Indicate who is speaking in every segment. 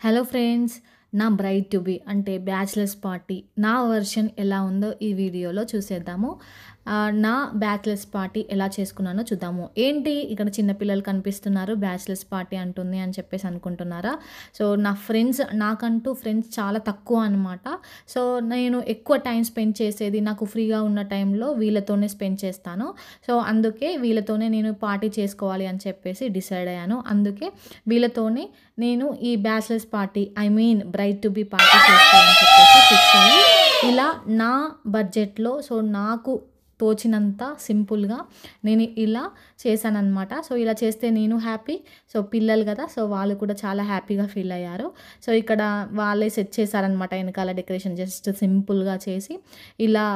Speaker 1: Hello friends, నా braid to be అంటే bachelors party నా వర్షన్ ఎలా ఉందో ఈ వీడియోలో చూసేద్దాము. నా బ్యాచిలర్స్ పార్టీ ఎలా చేసుకున్నానో చూద్దాము. ఏంటి ఇక్కడ చిన్నపిల్లలు కనిపిస్తున్నారు, బ్యాచిలర్స్ పార్టీ అంటుంది అని చెప్పేసి అనుకుంటున్నారా? సో నా ఫ్రెండ్స్, నాకంటూ ఫ్రెండ్స్ చాలా తక్కువ అనమాట. సో నేను ఎక్కువ టైం స్పెండ్ చేసేది నాకు ఫ్రీగా ఉన్న టైంలో వీళ్ళతోనే స్పెండ్ చేస్తాను. సో అందుకే వీళ్ళతోనే నేను పార్టీ చేసుకోవాలి అని చెప్పేసి డిసైడ్ అయ్యాను. అందుకే వీళ్ళతోనే నేను ఈ bachelors party bride to be party చేస్తానని చెప్పేసి ఫిక్స్ అయ్యి ఇలా నా బడ్జెట్లో సో నాకు తోచినంత సింపుల్గా నేను ఇలా చేశానన్నమాట. సో ఇలా చేస్తే నేను హ్యాపీ, సో పిల్లలు కదా, సో వాళ్ళు కూడా చాలా హ్యాపీగా ఫీల్ అయ్యారు. సో ఇక్కడ వాళ్ళే సెట్ చేశారనమాట వెనకాల డెకరేషన్ జస్ట్ సింపుల్గా చేసి ఇలా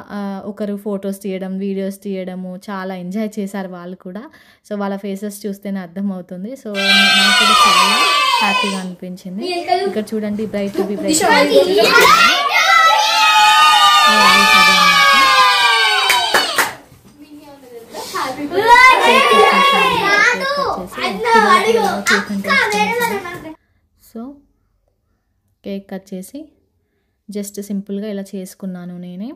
Speaker 1: ఒకరు ఫొటోస్ తీయడం, వీడియోస్ తీయడము చాలా ఎంజాయ్ చేశారు వాళ్ళు కూడా. సో వాళ్ళ ఫేసెస్ చూస్తేనే అర్థమవుతుంది. సో నాకు కూడా చాలా హ్యాపీగా అనిపించింది. ఇక్కడ చూడండి, bride to be so cake cut చేసి జస్ట్ సింపుల్గా ఇలా చేసుకున్నాను నేనే.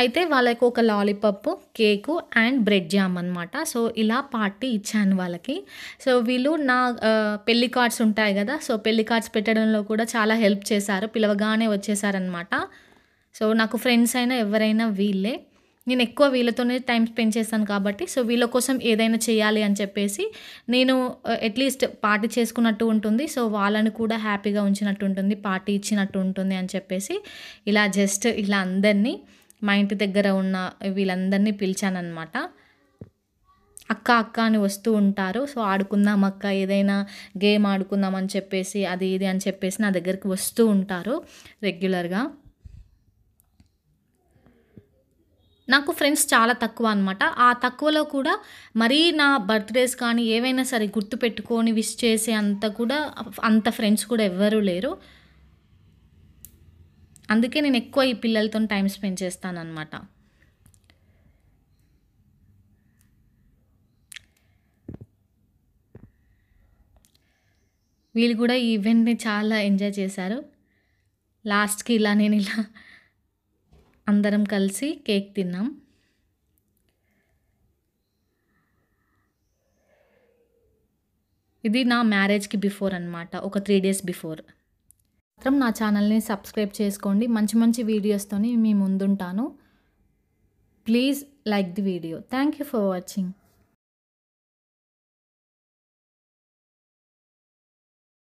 Speaker 1: అయితే వాళ్ళకి ఒక lollipop, cake and bread jam అనమాట. సో ఇలా పార్టీ ఇచ్చాను వాళ్ళకి. సో వీళ్ళు నా పెళ్లి కార్డ్స్ ఉంటాయి కదా, సో పెళ్లి కార్డ్స్ పెట్టడంలో కూడా చాలా హెల్ప్ చేశారు. పిలవగానే వచ్చేసారనమాట. సో నాకు ఫ్రెండ్స్ అయినా ఎవరైనా వీళ్ళే. నేను ఎక్కువ వీళ్ళతోనే టైం స్పెండ్ చేస్తాను కాబట్టి సో వీళ్ళ కోసం ఏదైనా చేయాలి అని చెప్పేసి నేను అట్లీస్ట్ పార్టీ చేసుకున్నట్టు ఉంటుంది, సో వాళ్ళని కూడా హ్యాపీగా ఉంచినట్టు ఉంటుంది, పార్టీ ఇచ్చినట్టు ఉంటుంది అని చెప్పేసి ఇలా జస్ట్ ఇలా అందరినీ మా ఇంటి దగ్గర ఉన్న వీళ్ళందరినీ పిలిచానమాట. అక్క అని వస్తూ ఉంటారు. సో ఆడుకుందాం అక్క, ఏదైనా గేమ్ ఆడుకుందాం అని చెప్పేసి అది ఇది అని చెప్పేసి నా దగ్గరికి వస్తూ ఉంటారు రెగ్యులర్గా. నాకు ఫ్రెండ్స్ చాలా తక్కువ అనమాట. ఆ తక్కువలో కూడా మరీ నా బర్త్డేస్ కానీ ఏవైనా సరే గుర్తుపెట్టుకొని విష్ చేసే అంత ఫ్రెండ్స్ కూడా ఎవ్వరూ లేరు. అందుకే నేను ఎక్కువ ఈ పిల్లలతో టైం స్పెండ్ చేస్తానన్నమాట. వీళ్ళు కూడా ఈ ఈవెంట్ని చాలా ఎంజాయ్ చేశారు. లాస్ట్కి నేను ఇలా అందరం కలిసి కేక్ తిన్నాం. ఇది నా మ్యారేజ్కి బిఫోర్ అనమాట, ఒక 3 days బిఫోర్. మాత్రం నా ఛానల్ని సబ్స్క్రైబ్ చేసుకోండి. మంచి మంచి వీడియోస్తోని మీ ముందుంటాను. Please like the video. Thank you for watching.